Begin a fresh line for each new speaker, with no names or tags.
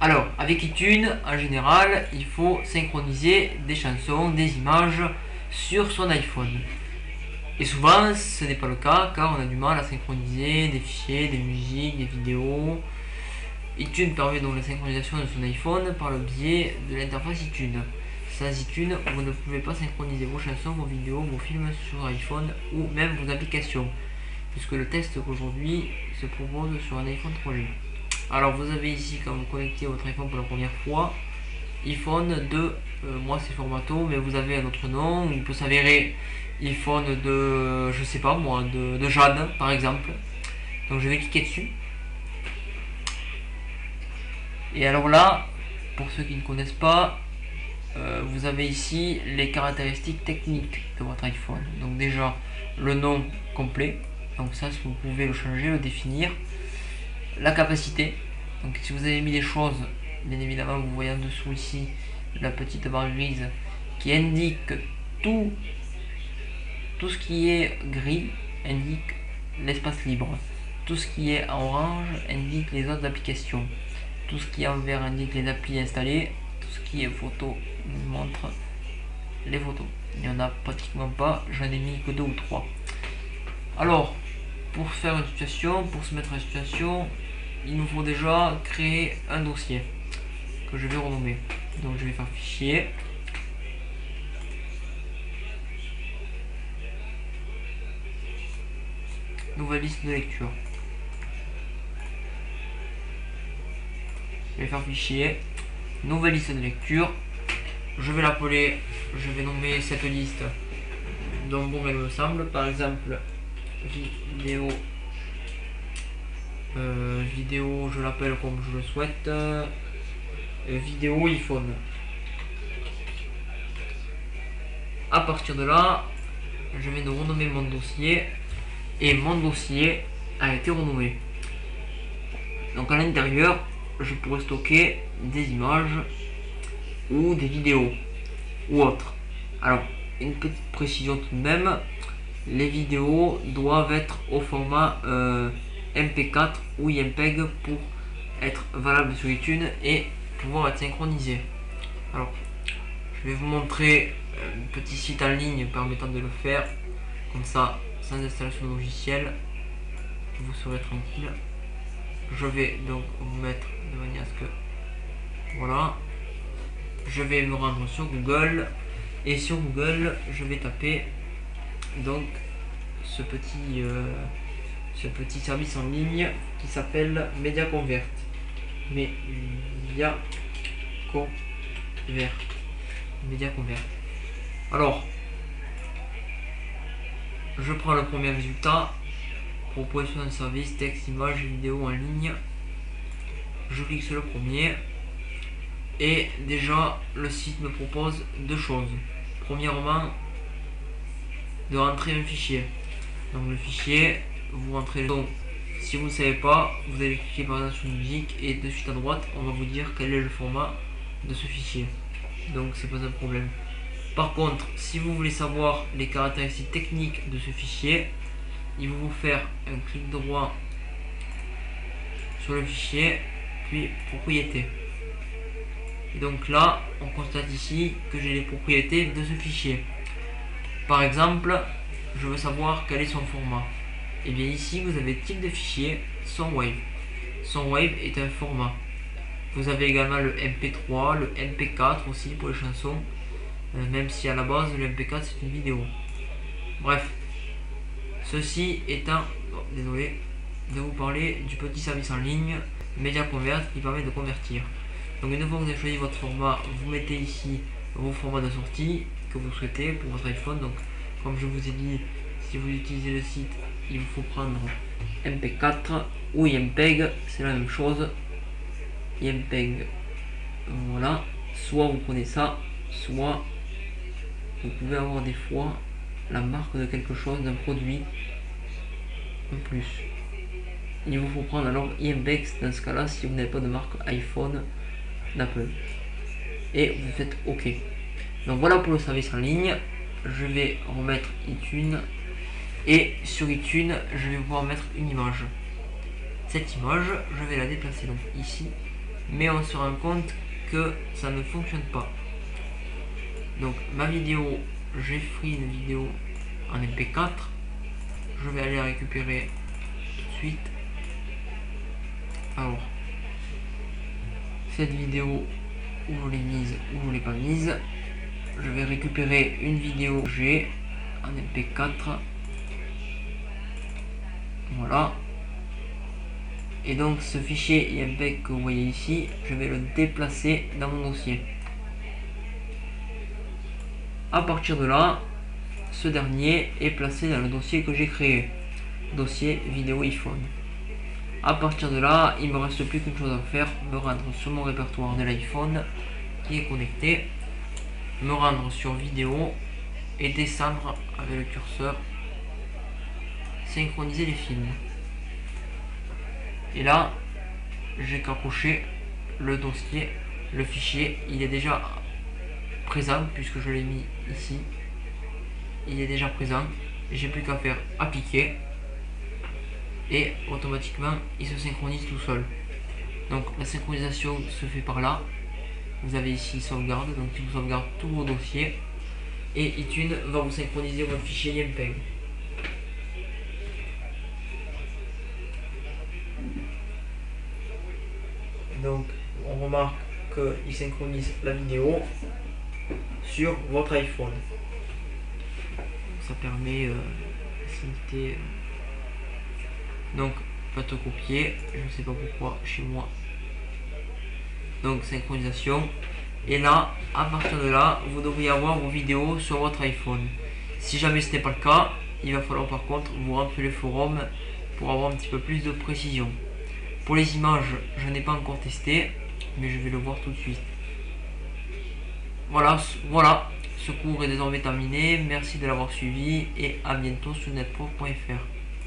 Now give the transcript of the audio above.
Alors, avec iTunes, en général, il faut synchroniser des chansons, des images sur son iPhone. Et souvent, ce n'est pas le cas car on a du mal à synchroniser des fichiers, des musiques, des vidéos. iTunes permet donc la synchronisation de son iPhone par le biais de l'interface iTunes. Sans iTunes, vous ne pouvez pas synchroniser vos chansons, vos vidéos, vos films sur iPhone ou même vos applications, puisque le test qu'aujourd'hui se propose sur un iPhone 3G. Alors vous avez ici, quand vous connectez votre iPhone pour la première fois, iPhone de, moi c'est Formato, mais vous avez un autre nom, il peut s'avérer iPhone de, je sais pas moi, de Jeanne par exemple. Donc je vais cliquer dessus. Et alors là, pour ceux qui ne connaissent pas, vous avez ici les caractéristiques techniques de votre iPhone. Donc déjà le nom complet, donc ça vous pouvez le changer, le définir. La capacité, donc si vous avez mis des choses, bien évidemment vous voyez en dessous ici la petite barre grise qui indique tout ce qui est gris indique l'espace libre, tout ce qui est en orange indique les autres applications, tout ce qui est en vert indique les applis installées, tout ce qui est photo nous montre les photos. Il n'y en a pratiquement pas, j'en ai mis que 2 ou 3. Alors, pour faire une situation, pour se mettre en situation, il nous faut déjà créer un dossier que je vais renommer. Donc je vais faire fichier, nouvelle liste de lecture. Je vais faire fichier, nouvelle liste de lecture. Je vais l'appeler, je vais nommer cette liste dont bon elle me semble, par exemple vidéo. Vidéo, je l'appelle comme je le souhaite. Vidéo iPhone. À partir de là, je vais de renommer mon dossier et mon dossier a été renommé. Donc à l'intérieur, je pourrais stocker des images ou des vidéos ou autres. Alors, une petite précision tout de même, les vidéos doivent être au format MP4 ou IMPEG pour être valable sur iTunes et pouvoir être synchronisé. Alors, je vais vous montrer un petit site en ligne permettant de le faire, comme ça, sans installation de logiciel, vous serez tranquille. Je vais donc vous mettre de manière à ce que, voilà, je vais me rendre sur Google et sur Google, je vais taper donc ce petit service en ligne qui s'appelle MediaConvert. MediaConvert. Alors, je prends le premier résultat, proposition d'un service, texte, image, vidéo en ligne. Je clique sur le premier et déjà le site me propose deux choses. Premièrement, de rentrer un fichier. Donc le fichier, vous rentrez le son. Si vous ne savez pas, vous allez cliquer par exemple sur musique et de suite à droite, on va vous dire quel est le format de ce fichier. Donc c'est pas un problème. Par contre, si vous voulez savoir les caractéristiques techniques de ce fichier, il va vous faire un clic droit sur le fichier, puis propriétés. Et donc là, on constate ici que j'ai les propriétés de ce fichier. Par exemple, je veux savoir quel est son format. Et bien ici, vous avez type de fichier, SoundWave. SoundWave est un format. Vous avez également le MP3, le MP4 aussi pour les chansons, même si à la base le MP4 c'est une vidéo. Bref, ceci étant, désolé de vous parler du petit service en ligne MediaConvert qui permet de convertir. Donc une fois que vous avez choisi votre format, vous mettez ici vos formats de sortie que vous souhaitez pour votre iPhone. Donc comme je vous ai dit, si vous utilisez le site, il vous faut prendre MP4 ou IMPEG, c'est la même chose. IMPEG, voilà, soit vous prenez ça, soit vous pouvez avoir des fois la marque de quelque chose, d'un produit en plus. Il vous faut prendre alors IMPEG dans ce cas là si vous n'avez pas de marque iPhone d'Apple et vous faites OK. Donc voilà pour le service en ligne. Je vais remettre iTunes et sur iTunes je vais pouvoir mettre une image. Cette image je vais la déplacer donc ici mais on se rend compte que ça ne fonctionne pas. Donc ma vidéo, j'ai pris une vidéo en MP4, je vais aller la récupérer tout de suite. Alors, cette vidéo, où je l'ai mise, où je l'ai pas mise, je vais récupérer une vidéo que j'ai en MP4. Voilà. Et donc ce fichier IMPEG que vous voyez ici, je vais le déplacer dans mon dossier. À partir de là, ce dernier est placé dans le dossier que j'ai créé, dossier vidéo iPhone. À partir de là, il me reste plus qu'une chose à faire, me rendre sur mon répertoire de l'iPhone qui est connecté, me rendre sur vidéo et descendre avec le curseur, synchroniser les films. Et là, j'ai qu'accroché le dossier, le fichier, il est déjà présent puisque je l'ai mis ici. Il est déjà présent. J'ai plus qu'à faire appliquer et automatiquement il se synchronise tout seul. Donc la synchronisation se fait par là. Vous avez ici sauvegarde, donc il vous sauvegarde tous vos dossiers et iTunes va vous synchroniser votre fichier IMPEG. Donc on remarque qu'il synchronise la vidéo sur votre iPhone. Ça permet faciliter. Donc photocopier, je ne sais pas pourquoi chez moi. Donc synchronisation. Et là, à partir de là, vous devriez avoir vos vidéos sur votre iPhone. Si jamais ce n'est pas le cas, il va falloir par contre vous rendre sur les forums pour avoir un petit peu plus de précision. Pour les images, je n'ai pas encore testé, mais je vais le voir tout de suite. Voilà, ce cours est désormais terminé. Merci de l'avoir suivi et à bientôt sur netprof.fr.